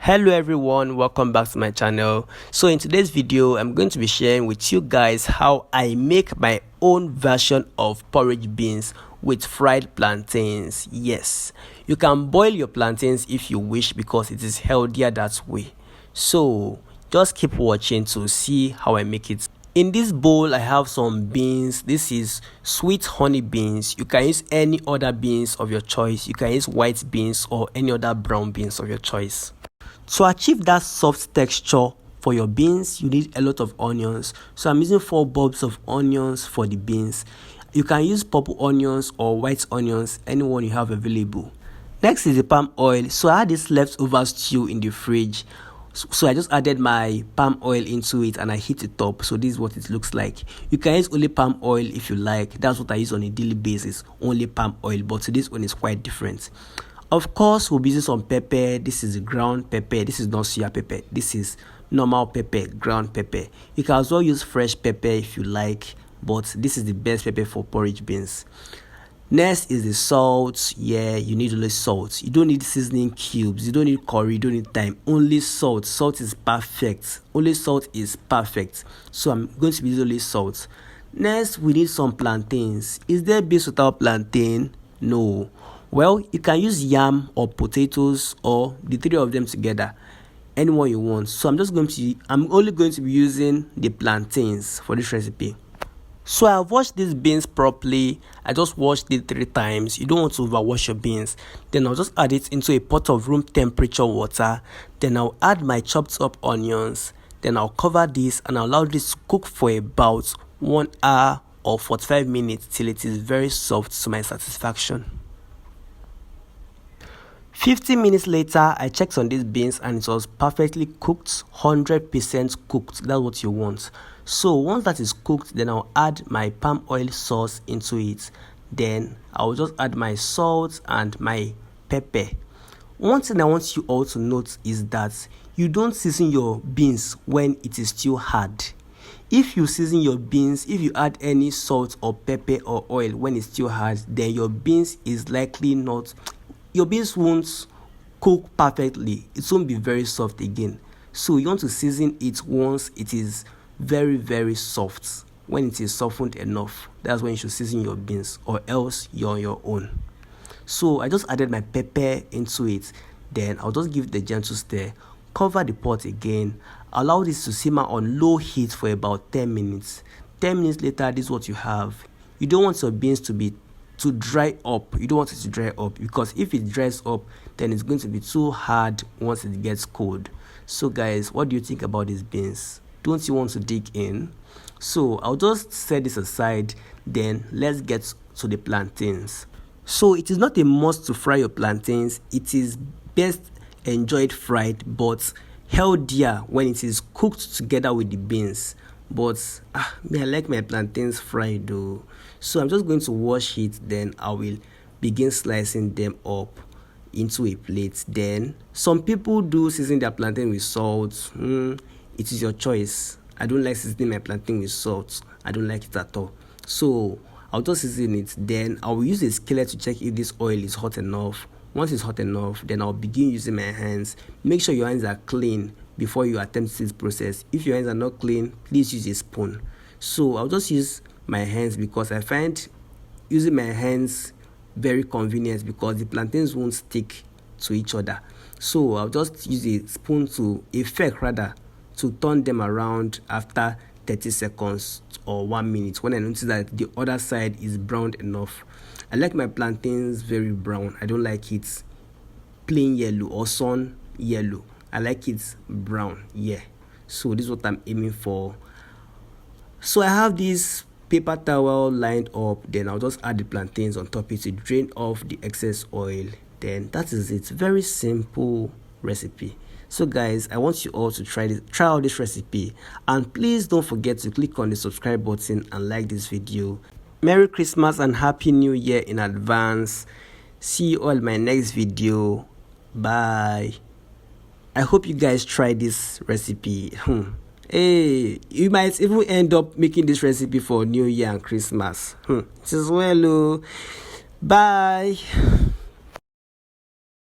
Hello everyone, welcome back to my channel. So in today's video I'm going to be sharing with you guys how I make my own version of porridge beans with fried plantains. Yes, you can boil your plantains if you wish because it is healthier that way. So just keep watching to see how I make it. In this bowl I have some beans. This is sweet honey beans. You can use any other beans of your choice. You can use white beans or any other brown beans of your choice. To achieve that soft texture for your beans, you need a lot of onions. So I'm using 4 bulbs of onions for the beans. You can use purple onions or white onions, anyone you have available. Next is the palm oil. So I had this leftover stew in the fridge. So I just added my palm oil into it and I heat it up. So this is what it looks like. You can use only palm oil if you like. That's what I use on a daily basis, only palm oil. But this one is quite different. Of course, we'll be using some pepper. This is ground pepper. This is not soya pepper. This is normal pepper, ground pepper. You can as well use fresh pepper if you like, but this is the best pepper for porridge beans. Next is the salt. Yeah, you need only salt. You don't need seasoning cubes. You don't need curry. You don't need thyme. Only salt. Salt is perfect. Only salt is perfect. So I'm going to be using only salt. Next, we need some plantains. Is there beans without plantain? No. Well, you can use yam or potatoes or the 3 of them together, anyone you want. So I'm only going to be using the plantains for this recipe. So I've washed these beans properly. I just washed it 3 times. You don't want to overwash your beans. Then I'll just add it into a pot of room temperature water. Then I'll add my chopped up onions. Then I'll cover this and I'll allow this to cook for about 1 hour or 45 minutes till it is very soft to my satisfaction. 50 minutes later, I checked on these beans and it was perfectly cooked, 100% cooked. That's what you want. So once that is cooked, then I'll add my palm oil sauce into it. Then I'll just add my salt and my pepper. One thing I want you all to note is that you don't season your beans when it is still hard. If you season your beans, if you add any salt or pepper or oil when it's still hard, then your beans won't cook perfectly. It won't be very soft again. So you want to season it once it is very, very soft. When it is softened enough, that's when you should season your beans, or else you're on your own. So I just added my pepper into it. Then I'll just give it a gentle stir. Cover the pot again. Allow this to simmer on low heat for about 10 minutes. 10 minutes later, this is what you have. You don't want your beans to dry up. You don't want it to dry up because if it dries up, then it's going to be too hard once it gets cold. So guys, what do you think about these beans? Don't you want to dig in? So I'll just set this aside. Then let's get to the plantains. So it is not a must to fry your plantains. It is best enjoyed fried, but healthier when it is cooked together with the beans. But I like my plantains fried though. So I'm just going to wash it. Then I will begin slicing them up into a plate. Then some people do season their plantain with salt. It is your choice. I don't like seasoning my plantain with salt. I don't like it at all. So I'll just season it. Then I will use a skillet to check if this oil is hot enough. Once it's hot enough, then I'll begin using my hands. Make sure your hands are clean before you attempt this process. If your hands are not clean, please use a spoon. So I'll just use my hands because I find using my hands very convenient because the plantains won't stick to each other. So I'll just use a spoon to turn them around after 30 seconds or 1 minute when I notice that the other side is browned enough. I like my plantains very brown. I don't like it plain yellow or sun yellow. I like it brown. Yeah. So this is what I'm aiming for. So I have this paper towel lined up. Then I'll just add the plantains on top of it to drain off the excess oil. Then that is it. Very simple recipe. So guys, I want you all to try out this recipe, and please don't forget to click on the subscribe button and like this video. Merry Christmas and Happy New Year in advance. See you all in my next video. Bye. I hope you guys try this recipe. Hey, you might even end up making this recipe for New Year and Christmas. It is well. Bye.